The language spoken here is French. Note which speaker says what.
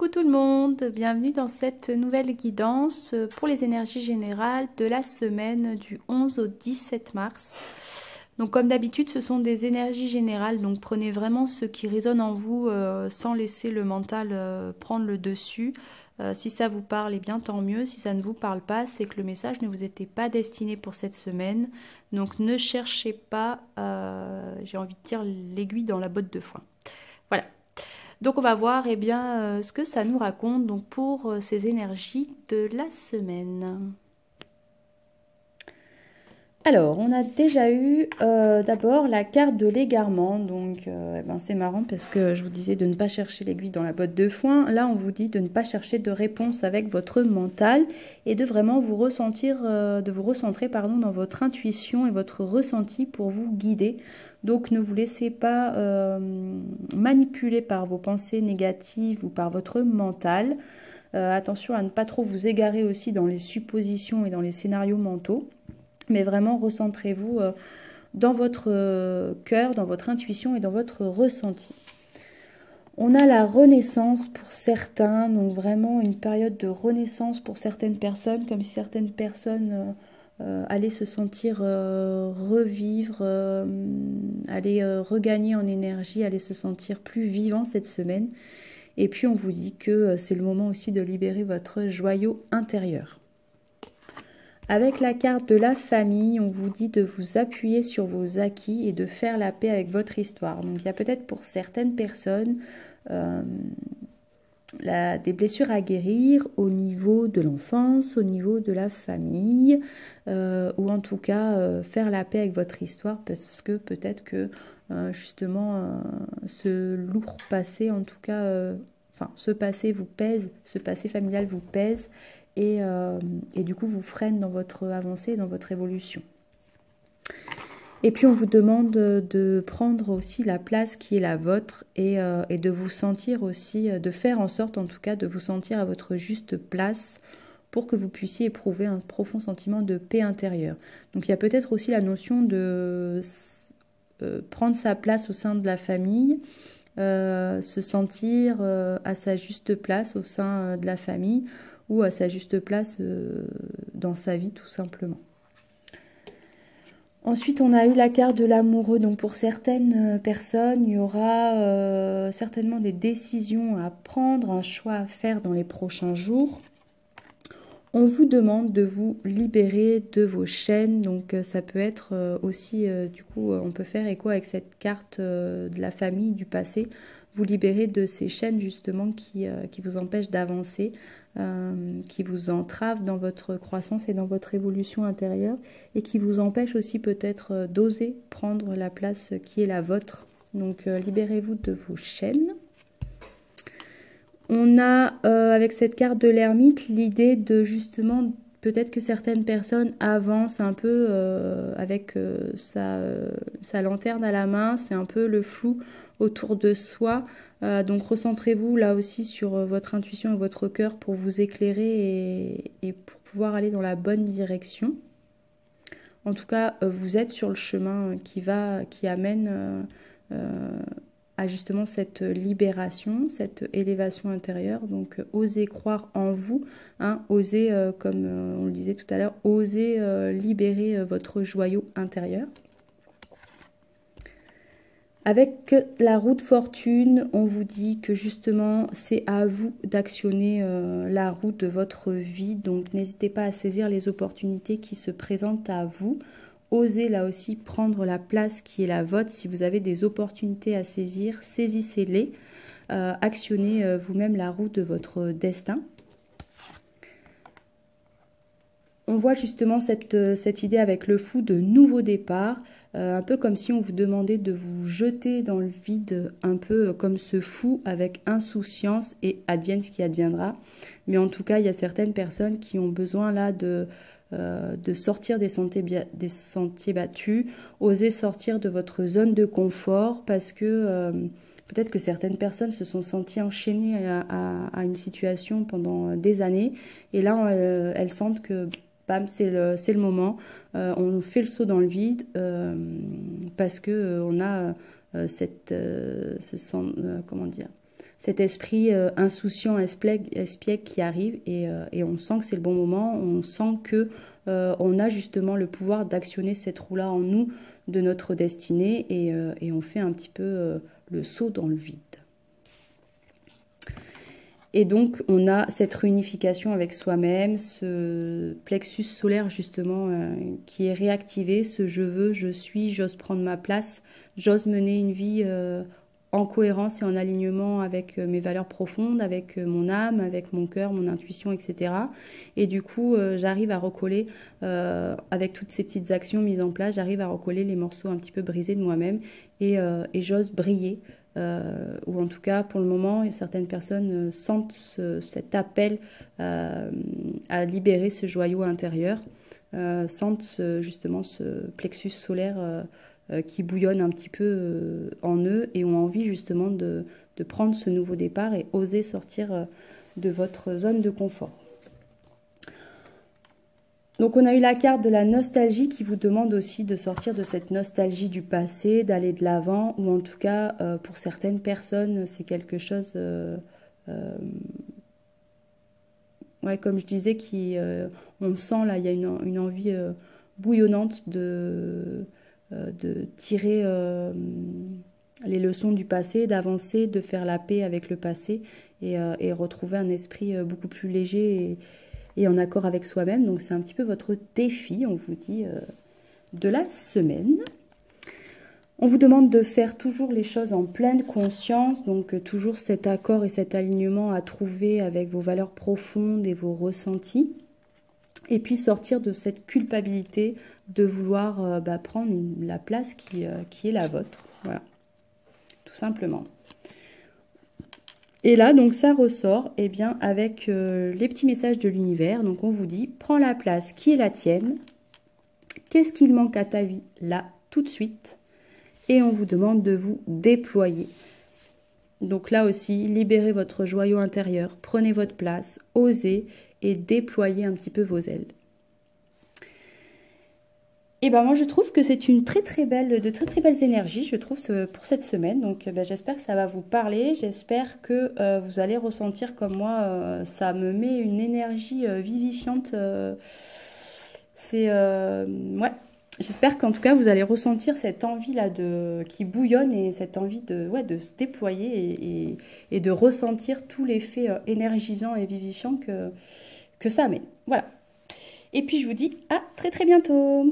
Speaker 1: Coucou tout le monde, bienvenue dans cette nouvelle guidance pour les énergies générales de la semaine du 11 au 17 mars. Donc comme d'habitude, ce sont des énergies générales, donc prenez vraiment ce qui résonne en vous sans laisser le mental prendre le dessus. Si ça vous parle, eh bien tant mieux. Si ça ne vous parle pas, c'est que le message ne vous était pas destiné pour cette semaine. Donc ne cherchez pas, j'ai envie de dire, l'aiguille dans la botte de foin. Voilà. Donc on va voir eh bien, ce que ça nous raconte donc, pour ces énergies de la semaine. Alors, on a déjà eu d'abord la carte de l'égarement. Donc, eh ben, c'est marrant parce que je vous disais de ne pas chercher l'aiguille dans la botte de foin. Là, on vous dit de ne pas chercher de réponse avec votre mental et de vraiment vous ressentir, de vous recentrer pardon, dans votre intuition et votre ressenti pour vous guider. Donc, ne vous laissez pas manipuler par vos pensées négatives ou par votre mental. Attention à ne pas trop vous égarer aussi dans les suppositions et dans les scénarios mentaux. Mais vraiment, recentrez-vous dans votre cœur, dans votre intuition et dans votre ressenti. On a la renaissance pour certains, donc vraiment une période de renaissance pour certaines personnes, comme si certaines personnes allaient se sentir revivre, allaient regagner en énergie, allaient se sentir plus vivants cette semaine. Et puis on vous dit que c'est le moment aussi de libérer votre joyau intérieur. Avec la carte de la famille, on vous dit de vous appuyer sur vos acquis et de faire la paix avec votre histoire. Donc il y a peut-être pour certaines personnes des blessures à guérir au niveau de l'enfance, au niveau de la famille, ou en tout cas faire la paix avec votre histoire parce que peut-être que justement ce lourd passé, en tout cas, ce passé vous pèse, ce passé familial vous pèse. Et du coup vous freine dans votre avancée, dans votre évolution. Et puis on vous demande de prendre aussi la place qui est la vôtre et de vous sentir aussi, de faire en sorte en tout cas de vous sentir à votre juste place pour que vous puissiez éprouver un profond sentiment de paix intérieure. Donc il y a peut-être aussi la notion de prendre sa place au sein de la famille, se sentir à sa juste place au sein de la famille, ou à sa juste place dans sa vie tout simplement. Ensuite, on a eu la carte de l'amoureux. Donc pour certaines personnes, il y aura certainement des décisions à prendre, un choix à faire dans les prochains jours. On vous demande de vous libérer de vos chaînes. Donc ça peut être aussi, du coup, on peut faire écho avec cette carte de la famille, du passé. Vous libérer de ces chaînes justement qui vous empêchent d'avancer, qui vous entravent dans votre croissance et dans votre évolution intérieure et qui vous empêchent aussi peut-être d'oser prendre la place qui est la vôtre. Donc libérez-vous de vos chaînes. On a avec cette carte de l'ermite l'idée de justement peut-être que certaines personnes avancent un peu avec sa lanterne à la main, c'est un peu le flou autour de soi. Donc recentrez-vous là aussi sur votre intuition et votre cœur pour vous éclairer et pour pouvoir aller dans la bonne direction. En tout cas, vous êtes sur le chemin qui amène à justement cette libération, cette élévation intérieure. Donc osez croire en vous, hein, osez, comme on le disait tout à l'heure, osez libérer votre joyau intérieur. Avec la roue de fortune, on vous dit que justement c'est à vous d'actionner la roue de votre vie. Donc n'hésitez pas à saisir les opportunités qui se présentent à vous. Osez là aussi prendre la place qui est la vôtre. Si vous avez des opportunités à saisir, saisissez-les. Actionnez vous-même la roue de votre destin. On voit justement cette idée avec le fou de nouveau départ, un peu comme si on vous demandait de vous jeter dans le vide, un peu comme ce fou avec insouciance et advienne ce qui adviendra. Mais en tout cas, il y a certaines personnes qui ont besoin là de sortir des sentiers battus, oser sortir de votre zone de confort parce que peut-être que certaines personnes se sont senties enchaînées à une situation pendant des années et là elles sentent que bam, c'est le moment, on fait le saut dans le vide parce que on a comment dire, cet esprit insouciant, espiègle qui arrive et on sent que c'est le bon moment, on sent que on a justement le pouvoir d'actionner cette roue-là en nous de notre destinée et on fait un petit peu le saut dans le vide. Et donc, on a cette réunification avec soi-même, ce plexus solaire justement qui est réactivé, ce je veux, je suis, j'ose prendre ma place, j'ose mener une vie en cohérence et en alignement avec mes valeurs profondes, avec mon âme, avec mon cœur, mon intuition, etc. Et du coup, j'arrive à recoller, avec toutes ces petites actions mises en place, j'arrive à recoller les morceaux un petit peu brisés de moi-même et j'ose briller. Ou en tout cas, pour le moment, certaines personnes sentent cet appel à libérer ce joyau intérieur, sentent justement ce plexus solaire qui bouillonne un petit peu en eux et ont envie justement de prendre ce nouveau départ et oser sortir de votre zone de confort. Donc on a eu la carte de la nostalgie qui vous demande aussi de sortir de cette nostalgie du passé, d'aller de l'avant, ou en tout cas pour certaines personnes c'est quelque chose, ouais, comme je disais, on sent là, il y a une envie bouillonnante de tirer les leçons du passé, d'avancer, de faire la paix avec le passé et retrouver un esprit beaucoup plus léger et en accord avec soi-même. Donc c'est un petit peu votre défi, on vous dit, de la semaine. On vous demande de faire toujours les choses en pleine conscience, donc toujours cet accord et cet alignement à trouver avec vos valeurs profondes et vos ressentis. Et puis sortir de cette culpabilité de vouloir prendre la place qui est la vôtre. Voilà, tout simplement. Et là, donc ça ressort eh bien, avec les petits messages de l'univers. Donc on vous dit, prends la place qui est la tienne. Qu'est-ce qu'il manque à ta vie là, tout de suite? Et on vous demande de vous déployer. Donc là aussi, libérez votre joyau intérieur, prenez votre place, osez et déployez un petit peu vos ailes. Et ben moi je trouve que c'est de très très belles énergies, je trouve, pour cette semaine. Donc j'espère que ça va vous parler, j'espère que vous allez ressentir comme moi, ça me met une énergie vivifiante. Ouais, j'espère qu'en tout cas vous allez ressentir cette envie là qui bouillonne et cette envie de se déployer et de ressentir tout l'effet énergisant et vivifiant que ça met. Voilà. Et puis je vous dis à très très bientôt.